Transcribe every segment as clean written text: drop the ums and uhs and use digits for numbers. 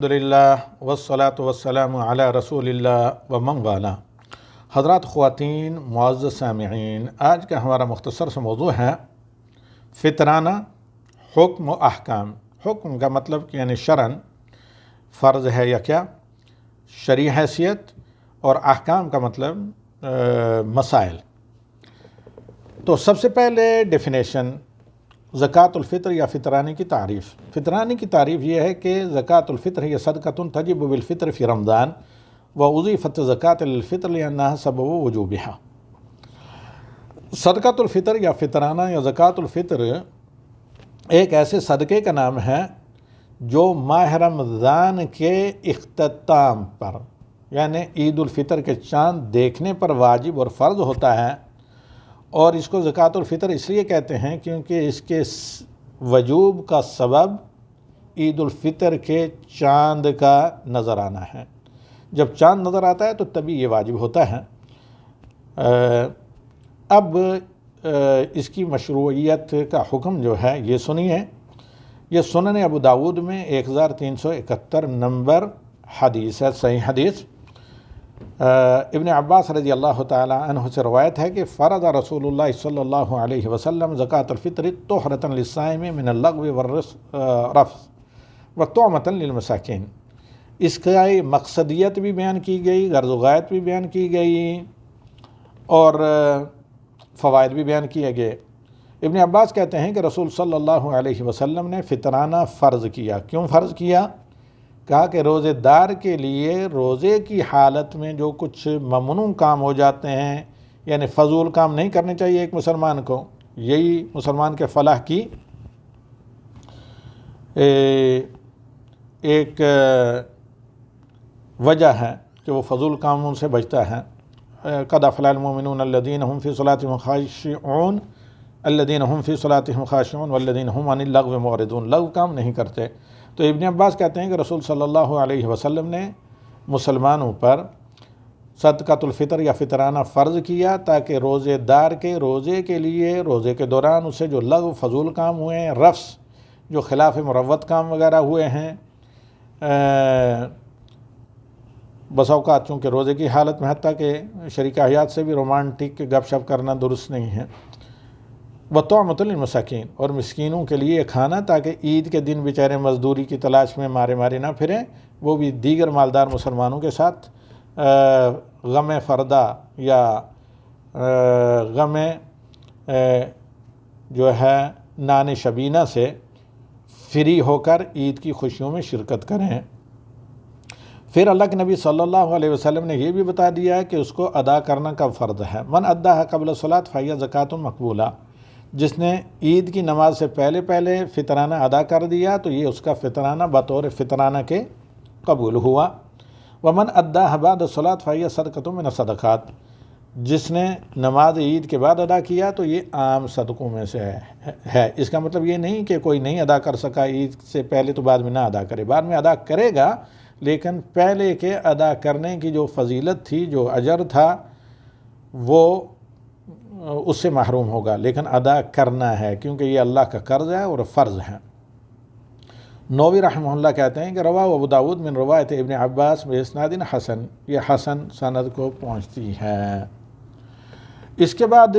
الحمدللہ والصلاة والسلام علی رسول اللہ ومن والا۔ حضرات خواتین معزز سامعین، آج کا ہمارا مختصر سا موضوع ہے فطرانہ حکم و احکام۔ حکم کا مطلب کہ یعنی شرعاً فرض ہے یا کیا، شرعی حیثیت، اور احکام کا مطلب مسائل۔ تو سب سے پہلے ڈیفینیشن زکوٰۃ الفطر یا فطرانے کی تعریف۔ فطرانے کی تعریف یہ ہے کہ زکوٰۃ الفطر یہ صدقۃ تجب بالفطر فی رمضان واضیفت زکوٰۃ الفطر لأنها سبب وجوبها۔ صدقۃ الفطر یا فطرانہ یا زکوٰۃ الفطر ایک ایسے صدقے کا نام ہے جو ماہ رمضان کے اختتام پر یعنی عید الفطر کے چاند دیکھنے پر واجب اور فرض ہوتا ہے، اور اس کو زکوٰۃ الفطر اس لیے کہتے ہیں کیونکہ اس کے وجوب کا سبب عید الفطر کے چاند کا نظر آنا ہے۔ جب چاند نظر آتا ہے تو تبھی یہ واجب ہوتا ہے۔ اب اس کی مشروعیت کا حکم جو ہے یہ سنیے، یہ سنن ابو داود میں 1371 نمبر حدیث ہے، صحیح حدیث۔ ابن عباس رضی اللہ تعالی عنہ سے روایت ہے کہ فرض رسول اللہ صلی اللہ علیہ وسلم زکوٰۃ الفطر طہرۃ للصائم من اللغو والرفث وطعمۃ للمساکین۔ اس کا مقصدیت بھی بیان کی گئی، غرض و غایت بھی بیان کی گئی، اور فوائد بھی بیان کیے گئے۔ ابن عباس کہتے ہیں کہ رسول صلی اللہ علیہ وسلم نے فطرانہ فرض کیا۔ کیوں فرض کیا؟ کہا کہ روزے دار کے لیے روزے کی حالت میں جو کچھ ممنوع کام ہو جاتے ہیں، یعنی فضول کام نہیں کرنے چاہیے ایک مسلمان کو، یہی مسلمان کے فلاح کی ایک وجہ ہے کہ وہ فضول کاموں سے بچتا ہے۔ قد افلح المؤمنون الذین هم فی صلاتهم خاشعون الذین هم فی صلاتهم خاشعون والذین هم عن اللغو معرضون۔ لغو کام نہیں کرتے۔ تو ابن عباس کہتے ہیں کہ رسول صلی اللہ علیہ وسلم نے مسلمانوں پر صدقۃ الفطر یا فطرانہ فرض کیا تاکہ روزے دار کے روزے کے لیے روزے کے دوران اسے جو لغو فضول کام ہوئے ہیں، رفث جو خلاف مروت کام وغیرہ ہوئے ہیں، بس اوقات چونکہ روزے کی حالت میں حتیٰ کہ شریک حیات سے بھی رومانٹک گپ شپ کرنا درست نہیں ہے، وطعمۃ للمساکین، اور مسکینوں کے لیے کھانا تاکہ عید کے دن بیچارے مزدوری کی تلاش میں مارے مارے نہ پھریں، وہ بھی دیگر مالدار مسلمانوں کے ساتھ غم فردہ یا غم جو ہے نان شبینہ سے فری ہو کر عید کی خوشیوں میں شرکت کریں۔ پھر اللہ کے نبی صلی اللہ علیہ وسلم نے یہ بھی بتا دیا کہ اس کو ادا کرنا کب فرض ہے۔ من اداها قبل الصلاۃ فہی زکوٰۃ مقبولہ۔ جس نے عید کی نماز سے پہلے فطرانہ ادا کر دیا تو یہ اس کا فطرانہ بطور فطرانہ کے قبول ہوا۔ ومن اداها بعد الصلاۃ فہی صدقۃ من الصدقات۔ جس نے نماز عید کے بعد ادا کیا تو یہ عام صدقوں میں سے ہے۔ اس کا مطلب یہ نہیں کہ کوئی نہیں ادا کر سکا عید سے پہلے تو بعد میں نہ ادا کرے، بعد میں ادا کرے گا، لیکن پہلے کے ادا کرنے کی جو فضیلت تھی، جو اجر تھا، وہ اس سے محروم ہوگا، لیکن ادا کرنا ہے کیونکہ یہ اللہ کا قرض ہے اور فرض ہے۔ نووی رحمہ اللہ کہتے ہیں کہ رواہ ابو داود من روایت ابن عباس باسناد حسن، یہ حسن سند کو پہنچتی ہے۔ اس کے بعد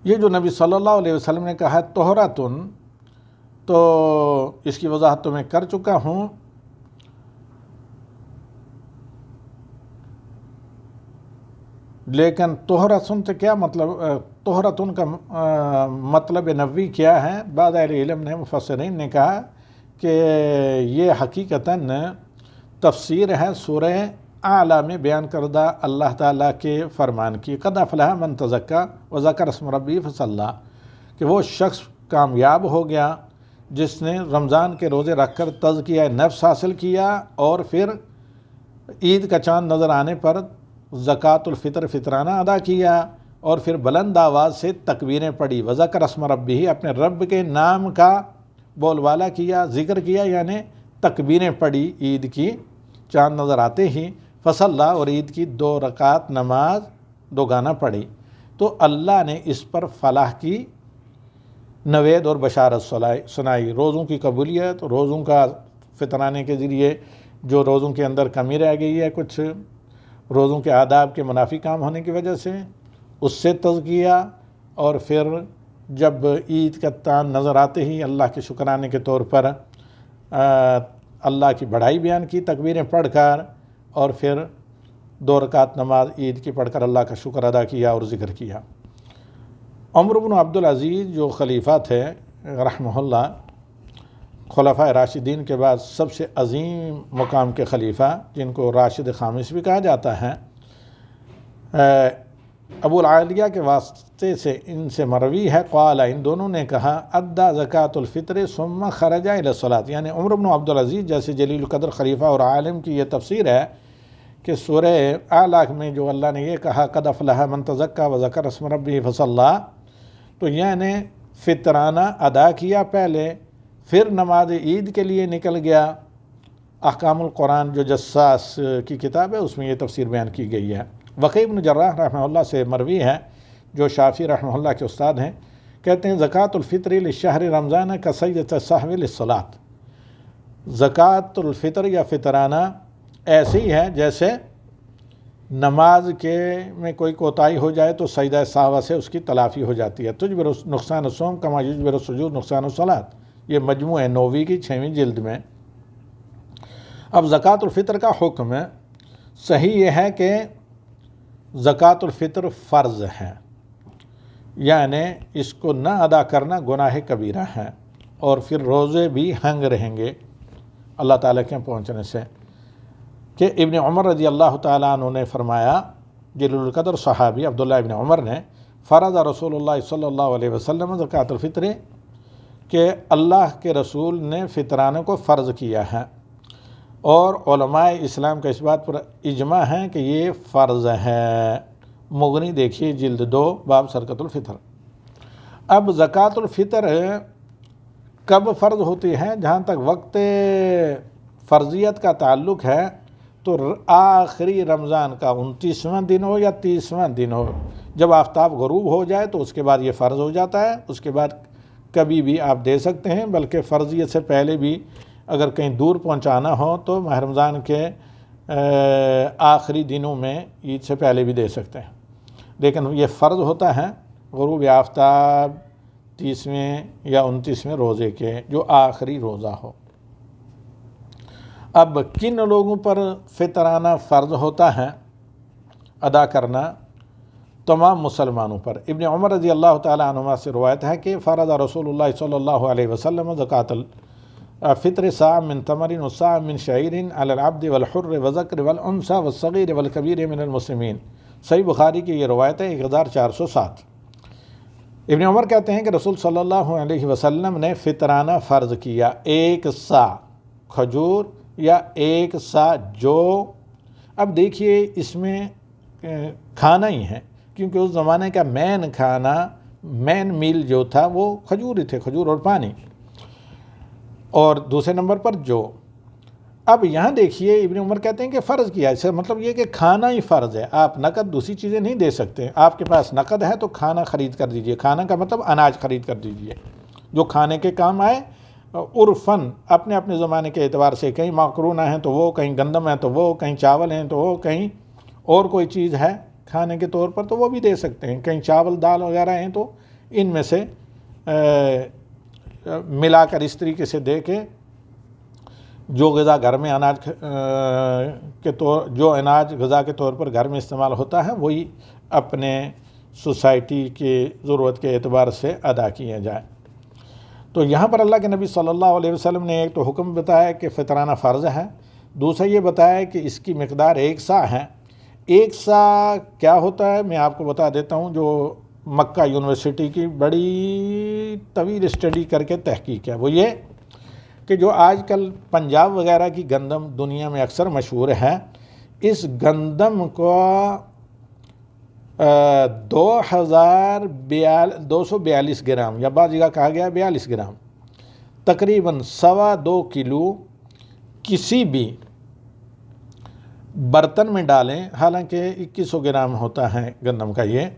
یہ جو نبی صلی اللہ علیہ وسلم نے کہا طہرتن، تو اس کی وضاحت تو میں کر چکا ہوں۔ لیکن طہرتن سے کیا مطلب، طہرتن کا مطلب نبوی کیا ہے؟ بعض اہل علم نے، مفسرین نے کہا کہ یہ حقیقتاً تفسیر ہے سورہ اعلیٰ میں بیان کردہ اللہ تعالیٰ کے فرمان کی، قد افلح من تزکیٰ وذکر اسم ربہ فصلی، کہ وہ شخص کامیاب ہو گیا جس نے رمضان کے روزے رکھ کر تزکیہ نفس حاصل کیا اور پھر عید کا چاند نظر آنے پر زکوٰۃ الفطر فطرانہ ادا کیا، اور پھر بلند آواز سے تکبیریں پڑھی، وذکر اسم ربہ، اپنے رب کے نام کا بول بالا کیا، ذکر کیا، یعنی تکبیریں پڑھی عید کی چاند نظر آتے ہی، فصلی، اور عید کی 2 رکعت نماز دوگانہ پڑھی، تو اللہ نے اس پر فلاح کی نوید اور بشارت سنائی، روزوں کی قبولیت، روزوں کا فطرانے کے ذریعے جو روزوں کے اندر کمی رہ گئی ہے کچھ روزوں کے آداب کے منافی کام ہونے کی وجہ سے، اس سے تزکیہ، اور پھر جب عید کا چاند نظر آتے ہی اللہ کے شکرانے کے طور پر اللہ کی بڑائی بیان کی تکبیریں پڑھ کر، اور پھر 2 رکعت نماز عید کی پڑھ کر اللہ کا شکر ادا کیا اور ذکر کیا۔ عمر بن عبدالعزیز جو خلیفہ تھے رحمہ اللہ، خلفائے راشدین کے بعد سب سے عظیم مقام کے خلیفہ، جن کو راشد خامس بھی کہا جاتا ہے، ابو العالیہ کے واسطے سے ان سے مروی ہے، قال، ان دونوں نے کہا، ادا زکوٰۃ الفطر ثم خرج الی الصلاۃ، یعنی عمر بن عبدالعزیز جیسے جلیل القدر خلیفہ اور عالم کی یہ تفسیر ہے کہ سورہ اعلیٰ میں جو اللہ نے یہ کہا، قد افلح من تزکیٰ وذکر اسم ربہ فصلی، تو یعنی فطرانہ ادا کیا پہلے، پھر نماز عید کے لیے نکل گیا۔ احکام القرآن جو جساس کی کتاب ہے اس میں یہ تفسیر بیان کی گئی ہے۔ وقیع بن جراح رحمہ اللہ سے مروی ہے، جو شافعی رحمہ اللہ کے استاد ہیں، کہتے ہیں زکوٰۃ الفطر لشہر رمضان کسجدۃ السہو للصلاۃ، زکوٰۃ الفطر یا فطرانہ ایسے ہی ہے جیسے نماز کے میں کوئی کوتاہی ہو جائے تو سجدہ سہو سے اس کی تلافی ہو جاتی ہے، تجبر نقصان الصوم کما یجبر السجود نقصان الصلاۃ، یہ مجموع نووی کی 6ویں جلد میں۔ اب زکوٰۃ الفطر کا حکم ہے، صحیح یہ ہے کہ زکوٰۃ الفطر فرض ہے، یعنی اس کو نہ ادا کرنا گناہ کبیرہ ہے، اور پھر روزے بھی ہنگ رہیں گے اللہ تعالیٰ کے پہنچنے سے۔ کہ ابن عمر رضی اللہ تعالیٰ عنہ نے فرمایا، جلیل القدر صحابی عبداللہ ابن عمر نے، فرض رسول اللہ صلی اللہ علیہ وسلم زکوٰۃ الفطر، کہ اللہ کے رسول نے فطرانے کو فرض کیا ہے، اور علماء اسلام کا اس بات پر اجماع ہے کہ یہ فرض ہے۔ مغنی دیکھیے جلد 2 باب سرقۃ الفطر۔ اب زکوٰۃ الفطر کب فرض ہوتی ہے؟ جہاں تک وقت فرضیت کا تعلق ہے تو آخری رمضان کا 29واں دن ہو یا 30واں دن ہو، جب آفتاب غروب ہو جائے تو اس کے بعد یہ فرض ہو جاتا ہے، اس کے بعد کبھی بھی آپ دے سکتے ہیں، بلکہ فرضیت سے پہلے بھی اگر کہیں دور پہنچانا ہو تو ماہ رمضان کے آخری دنوں میں عید سے پہلے بھی دے سکتے ہیں، لیکن یہ فرض ہوتا ہے غروب آفتاب 30ویں یا 29ویں روزے کے، جو آخری روزہ ہو۔ اب کن لوگوں پر فطرانہ فرض ہوتا ہے ادا کرنا؟ تمام مسلمانوں پر۔ ابن عمر رضی اللہ تعالیٰ عنہما سے روایت ہے کہ فرض رسول اللہ صلی اللہ علیہ وسلم زکوٰۃ الفطر صاع من تمر وصاع من شعیر علی العبد والحر والذکر والانثی والصغیر والکبیر من المسلمین، صحیح بخاری کی یہ روایت ہے 1407۔ ابن عمر کہتے ہیں کہ رسول صلی اللہ علیہ وسلم نے فطرانہ فرض کیا، 1 صاع کھجور یا 1 صاع جو۔ اب دیکھیے اس میں کھانا ہی ہے، کیونکہ اس زمانے کا مین کھانا، مین میل جو تھا وہ کھجور ہی تھے، کھجور اور پانی، اور دوسرے نمبر پر جو۔ اب یہاں دیکھیے ابن عمر کہتے ہیں کہ فرض کیا، اس سے مطلب یہ کہ کھانا ہی فرض ہے، آپ نقد دوسری چیزیں نہیں دے سکتے۔ آپ کے پاس نقد ہے تو کھانا خرید کر دیجئے، کھانا کا مطلب اناج خرید کر دیجئے جو کھانے کے کام آئے۔ عرفاً اپنے اپنے زمانے کے اعتبار سے کہیں ماکرونہ ہیں تو وہ، کہیں گندم ہیں تو وہ، کہیں چاول ہیں تو وہ، کہیں اور کوئی چیز ہے کھانے کے طور پر تو وہ بھی دے سکتے ہیں، کہیں چاول دال وغیرہ ہیں تو ان میں سے ملا کر اس طریقے سے دے کے جو غذا گھر میں اناج جو اناج غذا کے طور پر گھر میں استعمال ہوتا ہے وہی اپنے سوسائٹی کی ضرورت کے اعتبار سے ادا کیا جائے۔ تو یہاں پر اللہ کے نبی صلی اللہ علیہ وسلم نے ایک تو حکم بتایا کہ فطرانہ فرض ہے، دوسرا یہ بتایا کہ اس کی مقدار 1 صاع ہے۔ 1 صاع کیا ہوتا ہے میں آپ کو بتا دیتا ہوں، جو مکہ یونیورسٹی کی بڑی طویل اسٹڈی کر کے تحقیق ہے، وہ یہ کہ جو آج کل پنجاب وغیرہ کی گندم دنیا میں اکثر مشہور ہے، اس گندم کو 2242 گرام یا بعض جگہ کہا گیا 42 گرام، تقریباً 2.25 کلو کسی بھی برتن میں ڈالیں، حالانکہ 2100 گرام ہوتا ہے گندم کا، یہ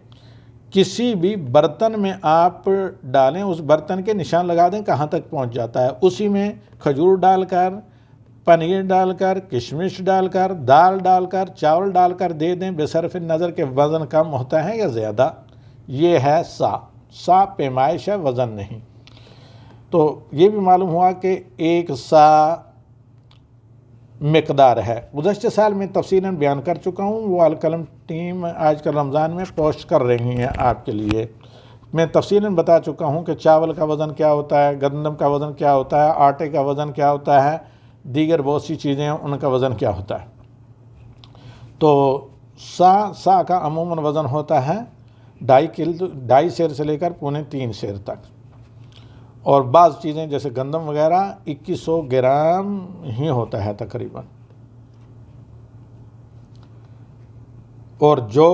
کسی بھی برتن میں آپ ڈالیں، اس برتن کے نشان لگا دیں کہاں تک پہنچ جاتا ہے، اسی میں کھجور ڈال کر، پنیر ڈال کر، کشمش ڈال کر، دال ڈال کر، چاول ڈال کر دے دیں، بصرف نظر کے وزن کم ہوتا ہے یا زیادہ۔ یہ ہے سا پیمائش ہے، وزن نہیں۔ تو یہ بھی معلوم ہوا کہ 1 سا مقدار ہے۔ گزشتہ سال میں تفصیلاً بیان کر چکا ہوں، وہ القلم ٹیم آج کل رمضان میں پوسٹ کر رہی ہیں آپ کے لیے۔ میں تفصیلاً بتا چکا ہوں کہ چاول کا وزن کیا ہوتا ہے، گندم کا وزن کیا ہوتا ہے، آٹے کا وزن کیا ہوتا ہے، دیگر بہت سی چیزیں ہیں ان کا وزن کیا ہوتا ہے۔ تو سا کا عموماً وزن ہوتا ہے 2.5 سیر سے لے کر 2.25 سیر تک، اور بعض چیزیں جیسے گندم وغیرہ 2100 گرام ہی ہوتا ہے تقریباً۔ اور جو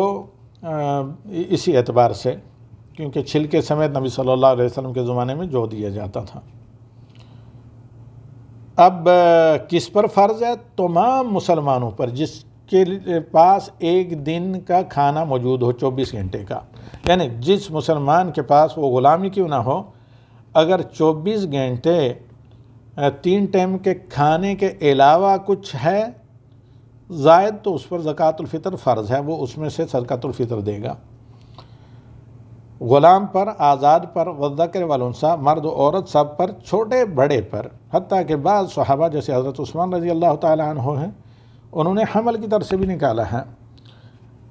اسی اعتبار سے، کیونکہ چھلکے سمیت نبی صلی اللہ علیہ وسلم کے زمانے میں جو دیا جاتا تھا۔ اب کس پر فرض ہے؟ تمام مسلمانوں پر جس کے پاس ایک دن کا کھانا موجود ہو 24 گھنٹے کا، یعنی جس مسلمان کے پاس وہ غلامی کیوں نہ ہو، اگر 24 گھنٹے 3 ٹائم کے کھانے کے علاوہ کچھ ہے زائد تو اس پر زکوٰۃ الفطر فرض ہے، وہ اس میں سے صدقۃ الفطر دے گا۔ غلام پر، آزاد پر، والذکر والانثیٰ، مرد و عورت سب پر، چھوٹے بڑے پر، حتیٰ کہ بعض صحابہ جیسے حضرت عثمان رضی اللہ تعالی عنہ ہیں، انہوں نے حمل کی طرف سے بھی نکالا ہے۔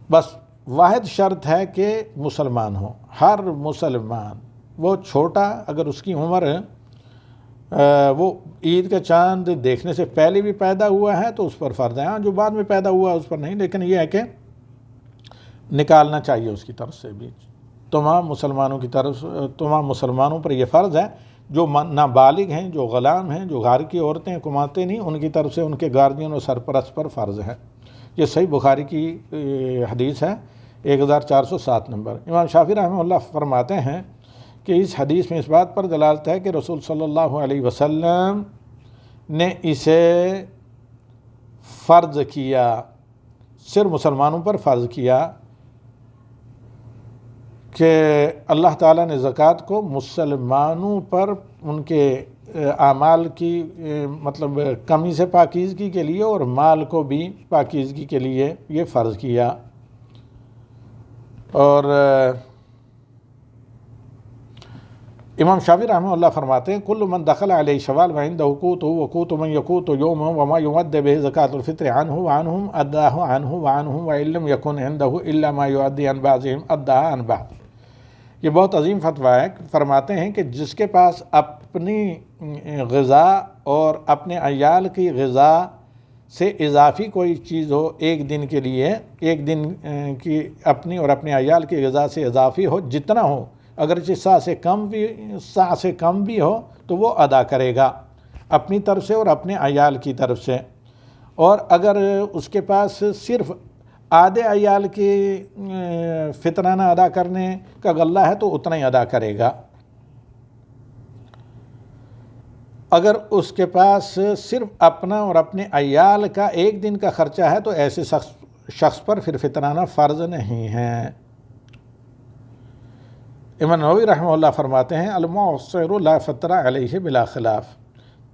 بس واحد شرط ہے کہ مسلمان ہو، ہر مسلمان، وہ چھوٹا اگر اس کی عمر وہ عید کا چاند دیکھنے سے پہلے بھی پیدا ہوا ہے تو اس پر فرض ہے، ہاں جو بعد میں پیدا ہوا اس پر نہیں، لیکن یہ ہے کہ نکالنا چاہیے اس کی طرف سے بھی۔ تمام مسلمانوں پر یہ فرض ہے، جو نابالغ ہیں، جو غلام ہیں، جو گھر کی عورتیں کماتے نہیں، ان کی طرف سے ان کے گارڈین اور سرپرست پر فرض ہے۔ یہ صحیح بخاری کی حدیث ہے، 1407 نمبر۔ امام شافعی رحمہ اللہ فرماتے ہیں کہ اس حدیث میں اس بات پر دلالت ہے کہ رسول صلی اللہ علیہ وسلم نے اسے فرض کیا، صرف مسلمانوں پر فرض کیا، کہ اللہ تعالیٰ نے زکوٰۃ کو مسلمانوں پر ان کے اعمال کی مطلب کمی سے پاکیزگی کے لیے اور مال کو بھی پاکیزگی کے لیے یہ فرض کیا۔ اور امام شافعی رحمہ اللہ فرماتے ہیں کل من دخل علیہ شوال وعندہ قوت وقوت من یقوت یوم وما یؤد به زکاۃ الفطر عنہ وعنہم اداہ عنہ وعنہم وان لم یکن عنده الا ما یؤدی عن بعضهم اداہ عن بعض۔ یہ بہت عظیم فتویٰ ہے۔ فرماتے ہیں کہ جس کے پاس اپنی غذا اور اپنے عیال کی غذا سے اضافی کوئی چیز ہو ایک دن کے لیے، ایک دن کی اپنی اور اپنے عیال کی غذا سے اضافی ہو، جتنا ہو، اگرچہ سا سے کم بھی ہو تو وہ ادا کرے گا اپنی طرف سے اور اپنے عیال کی طرف سے۔ اور اگر اس کے پاس صرف آدھے عیال کی فطرانہ ادا کرنے کا غلہ ہے تو اتنا ہی ادا کرے گا۔ اگر اس کے پاس صرف اپنا اور اپنے عیال کا ایک دن کا خرچہ ہے تو ایسے شخص پر پھر فطرانہ فرض نہیں ہے۔ امام نووی رحمہ اللہ فرماتے ہیں المعسر لا فطر علیہ بلا خلاف،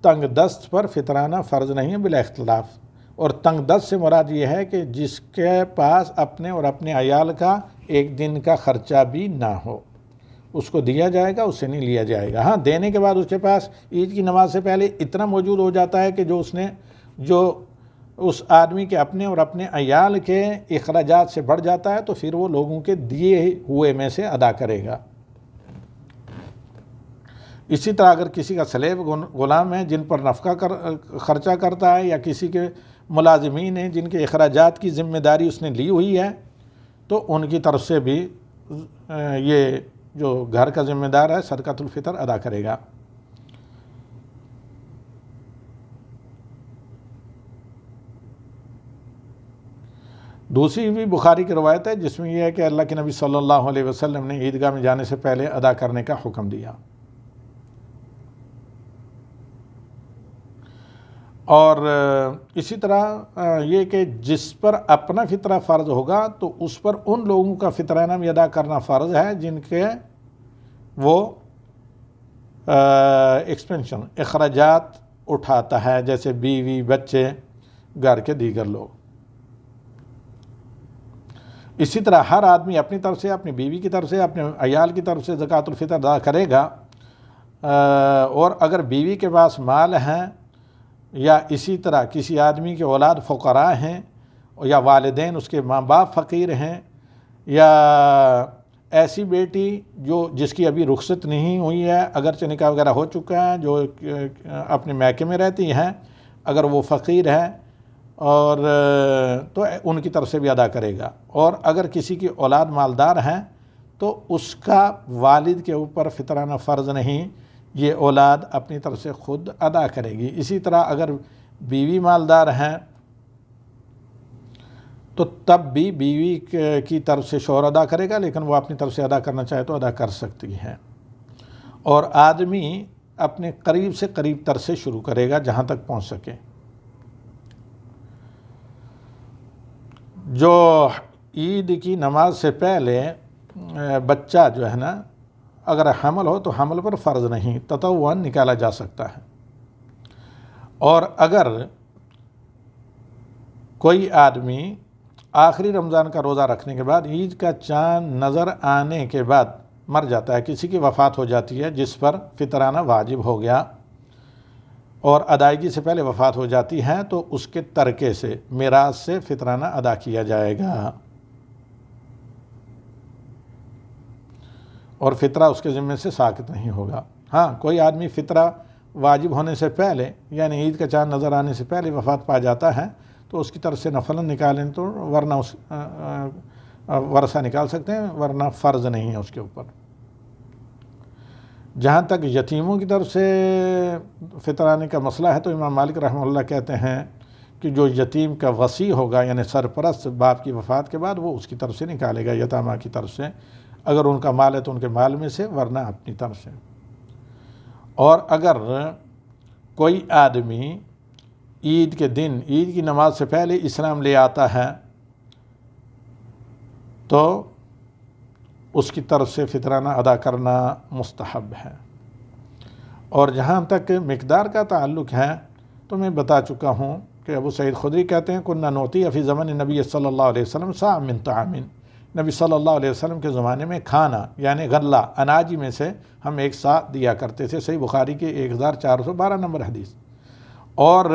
تنگ دست پر فطرانہ فرض نہیں ہے بلا اختلاف۔ اور تنگ دست سے مراد یہ ہے کہ جس کے پاس اپنے اور اپنے عیال کا ایک دن کا خرچہ بھی نہ ہو، اس کو دیا جائے گا، اس سے نہیں لیا جائے گا۔ ہاں دینے کے بعد اس کے پاس عید کی نماز سے پہلے اتنا موجود ہو جاتا ہے کہ جو اس آدمی کے اپنے اور اپنے عیال کے اخراجات سے بڑھ جاتا ہے تو پھر وہ لوگوں کے دیے ہوئے میں سے ادا کرے گا۔ اسی طرح اگر کسی کا سلیب غلام ہے جن پر نفقہ خرچہ کرتا ہے، یا کسی کے ملازمین ہیں جن کے اخراجات کی ذمہ داری اس نے لی ہوئی ہے، تو ان کی طرف سے بھی یہ جو گھر کا ذمہ دار ہے صدقۃ الفطر ادا کرے گا۔ دوسری بھی بخاری کی روایت ہے جس میں یہ ہے کہ اللہ کے نبی صلی اللہ علیہ وسلم نے عیدگاہ میں جانے سے پہلے ادا کرنے کا حکم دیا۔ اور اسی طرح یہ کہ جس پر اپنا فطرہ فرض ہوگا تو اس پر ان لوگوں کا فطرانہ بھی ادا کرنا فرض ہے جن کے وہ ایکسپینشن اخراجات اٹھاتا ہے، جیسے بیوی، بچے، گھر کے دیگر لوگ۔ اسی طرح ہر آدمی اپنی طرف سے، اپنی بیوی کی طرف سے، اپنے عیال کی طرف سے زکوٰۃ الفطر ادا کرے گا۔ اور اگر بیوی کے پاس مال ہیں یا اسی طرح کسی آدمی کے اولاد فقراء ہیں یا والدین اس کے ماں باپ فقیر ہیں یا ایسی بیٹی جس کی ابھی رخصت نہیں ہوئی ہے، اگرچہ نکاح وغیرہ ہو چکا ہے، جو اپنے میکے میں رہتی ہیں، اگر وہ فقیر ہے اور تو ان کی طرف سے بھی ادا کرے گا۔ اور اگر کسی کی اولاد مالدار ہیں تو اس کا والد کے اوپر فطرانہ فرض نہیں، یہ اولاد اپنی طرف سے خود ادا کرے گی۔ اسی طرح اگر بیوی مالدار ہیں تو تب بھی بیوی کی طرف سے شوہر ادا کرے گا، لیکن وہ اپنی طرف سے ادا کرنا چاہے تو ادا کر سکتی ہے۔ اور آدمی اپنے قریب سے قریب تر سے شروع کرے گا جہاں تک پہنچ سکے۔ جو عید کی نماز سے پہلے بچہ جو ہے نا، اگر حمل ہو تو حمل پر فرض نہیں، تطوعاً نکالا جا سکتا ہے۔ اور اگر کوئی آدمی آخری رمضان کا روزہ رکھنے کے بعد عید کا چاند نظر آنے کے بعد مر جاتا ہے، کسی کی وفات ہو جاتی ہے جس پر فطرانہ واجب ہو گیا اور ادائیگی سے پہلے وفات ہو جاتی ہے، تو اس کے ترکے سے، میراث سے فطرانہ ادا کیا جائے گا اور فطرہ اس کے ذمے سے ساقط نہیں ہوگا۔ ہاں، کوئی آدمی فطرہ واجب ہونے سے پہلے یعنی عید کا چاند نظر آنے سے پہلے وفات پا جاتا ہے تو اس کی طرف سے نفلاً نکالیں تو ورنہ ورثہ نکال سکتے ہیں، ورنہ فرض نہیں ہے اس کے اوپر۔ جہاں تک یتیموں کی طرف سے فطرانے کا مسئلہ ہے تو امام مالک رحمہ اللہ کہتے ہیں کہ جو یتیم کا وصی ہوگا یعنی سرپرست باپ کی وفات کے بعد، وہ اس کی طرف سے نکالے گا، یتامہ کی طرف سے، اگر ان کا مال ہے تو ان کے مال میں سے، ورنہ اپنی طرف سے۔ اور اگر کوئی آدمی عید کے دن، عید کی نماز سے پہلے اسلام لے آتا ہے تو اس کی طرف سے فطرانہ ادا کرنا مستحب ہے۔ اور جہاں تک مقدار کا تعلق ہے تو میں بتا چکا ہوں کہ ابو سعید خدری کہتے ہیں کنا نوتی فی زمن نبی صلی اللہ علیہ وسلم صاع من طعام، نبی صلی اللہ علیہ وسلم کے زمانے میں کھانا یعنی غلہ، اناج میں سے ہم ایک صاع دیا کرتے تھے، صحیح بخاری کے 1412 نمبر حدیث۔ اور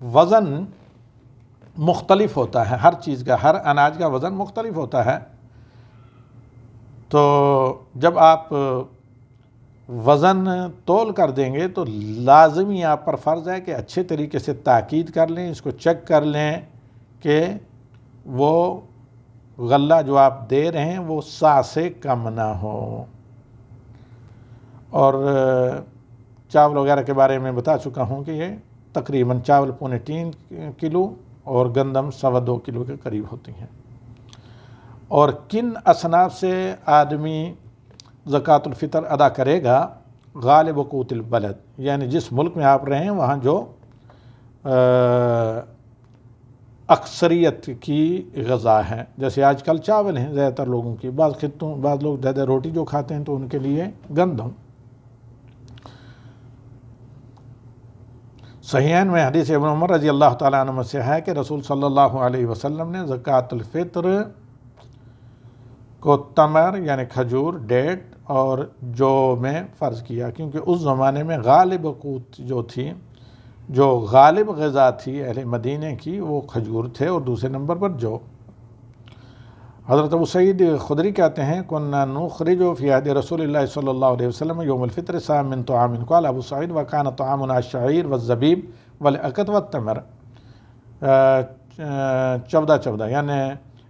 وزن مختلف ہوتا ہے، ہر چیز کا، ہر اناج کا وزن مختلف ہوتا ہے، تو جب آپ وزن تول کر دیں گے تو لازمی آپ پر فرض ہے کہ اچھے طریقے سے تاکید کر لیں، اس کو چیک کر لیں کہ وہ غلہ جو آپ دے رہے ہیں وہ صاع سے کم نہ ہو۔ اور چاول وغیرہ کے بارے میں بتا چکا ہوں کہ یہ تقریباً چاول 3.25 کلو اور گندم 2.25 کلو کے قریب ہوتی ہیں۔ اور کن اصناف سے آدمی زکوٰۃ الفطر ادا کرے گا؟ غالب قوت البلد، یعنی جس ملک میں آپ رہیں وہاں جو اکثریت کی غذا ہے، جیسے آج کل چاول ہیں زیادہ تر لوگوں کی، بعض خطوں بعض لوگ زیادہ روٹی جو کھاتے ہیں تو ان کے لیے گندم۔ صحیحین میں حدیث ابن عمر رضی اللہ تعالیٰ عنہ سے ہے کہ رسول صلی اللہ علیہ وسلم نے زکوٰۃ الفطر کو تمر یعنی کھجور، ڈیٹ اور جو میں فرض کیا، کیونکہ اس زمانے میں غالب قوت جو تھی، جو غالب غذا تھی اہل مدینہ کی، وہ کھجور تھے اور دوسرے نمبر پر جو۔ حضرت ابو سعید خدری کہتے ہیں کنا نخرج فی عہد رسول اللہ صلی اللہ علیہ وسلم یوم الفطر صاع من طعام، قال ابو سعید وکان طعامنا الشعیر والزبیب والعقد والتمر، 14 یعنی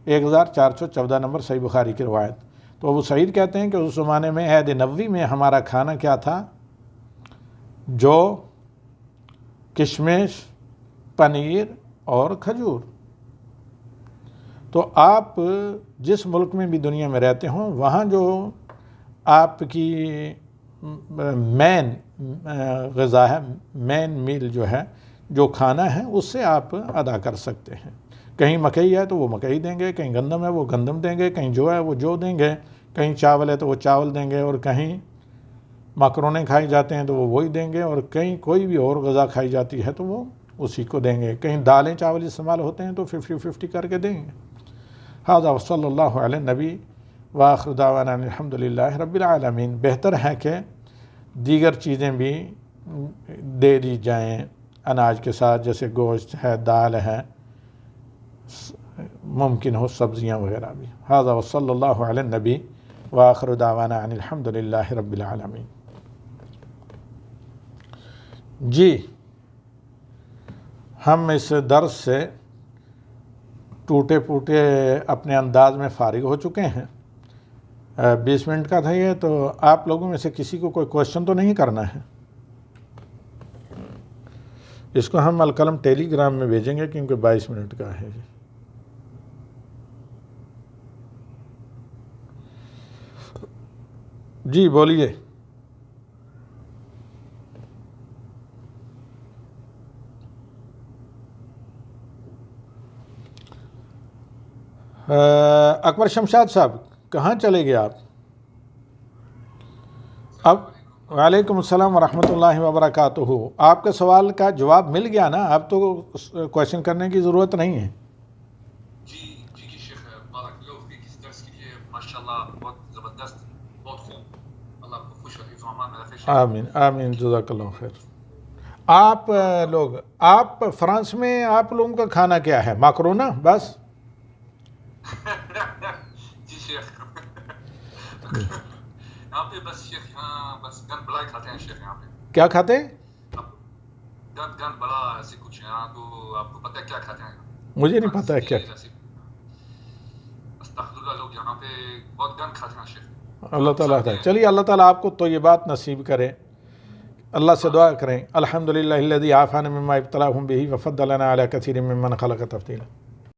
1414 نمبر صحیح بخاری کی روایت۔ تو ابو سعید کہتے ہیں کہ اس زمانے میں عہد نبوی میں ہمارا کھانا کیا تھا؟ جو، کشمش، پنیر اور کھجور۔ تو آپ جس ملک میں بھی دنیا میں رہتے ہوں وہاں جو آپ کی مین غذا ہے، مین میل جو ہے، جو کھانا ہے اس سے آپ ادا کر سکتے ہیں۔ کہیں مکئی ہے تو وہ مکئی دیں گے، کہیں گندم ہے وہ گندم دیں گے، کہیں جو ہے وہ جو دیں گے، کہیں چاول ہے تو وہ چاول دیں گے، اور کہیں مکرونے کھائی جاتے ہیں تو وہ وہی دیں گے، اور کہیں کوئی بھی اور غذا کھائی جاتی ہے تو وہ اسی کو دیں گے، کہیں دالیں چاول استعمال ہوتے ہیں تو 50-50 کر کے دیں گے۔ ھذا وصلی اللہ علی النبی وآخر دعوانا الحمد للہ رب العالمین۔ بہتر ہے کہ دیگر چیزیں بھی دے دی جائیں اناج کے ساتھ، جیسے گوشت ہے، دال ہے، ممکن ہو سبزیاں وغیرہ بھی۔ ھذا وصلی اللہ علی النبی وآخر دعوانا الحمد للہ رب العالمین۔ جی، ہم اس درس سے ٹوٹے پوٹے اپنے انداز میں فارغ ہو چکے ہیں۔ 20 منٹ کا تھا یہ، تو آپ لوگوں میں سے کسی کو کوئی کوشچن تو نہیں کرنا ہے؟ اس کو ہم القلم ٹیلی گرام میں بھیجیں گے کیونکہ 22 منٹ کا ہے۔ جی بولیے۔ اکبر شمشاد صاحب کہاں چلے گئے آپ؟ اب وعلیکم السلام ورحمۃ اللہ وبرکاتہ۔ آپ کے سوال کا جواب مل گیا نا، اب تو کوشچن کرنے کی ضرورت نہیں ہے۔ جی شیخ، بارک اللہ فیک، اس درس کے لیے ماشاءاللہ بہت زبردست، بہت خوب، اللہ آپ کو خوش رکھے، امان میں رکھے۔ آمین آمین، جزاک اللہ خیر۔ آپ فرانس میں آپ لوگوں کا کھانا کیا ہے؟ ماکرونا بس؟ جی شیخ، یہاں پہ بس شیخ، یہاں بس گند بلا کھاتے ہیں شیخ، یہاں پہ کیا کھاتے ہیں؟ گند بلا ایسے کچھ، یہاں تو آپ کو پتہ ہے کیا کھاتے ہیں؟ مجھے نہیں پتہ ہے کیا۔ استغفر اللہ، لوگ یہاں پہ بہت گند کھاتے ہیں شیخ۔ اللہ تعالیٰ چلیے، اللہ تعالیٰ آپ کو طیبات نصیب کرے۔ اللہ سے دعا کریں، الحمدللہ الذی عافانا مما ابتلاہم بہ وفضلنا علی کثیر ممن خلق تفضیلا۔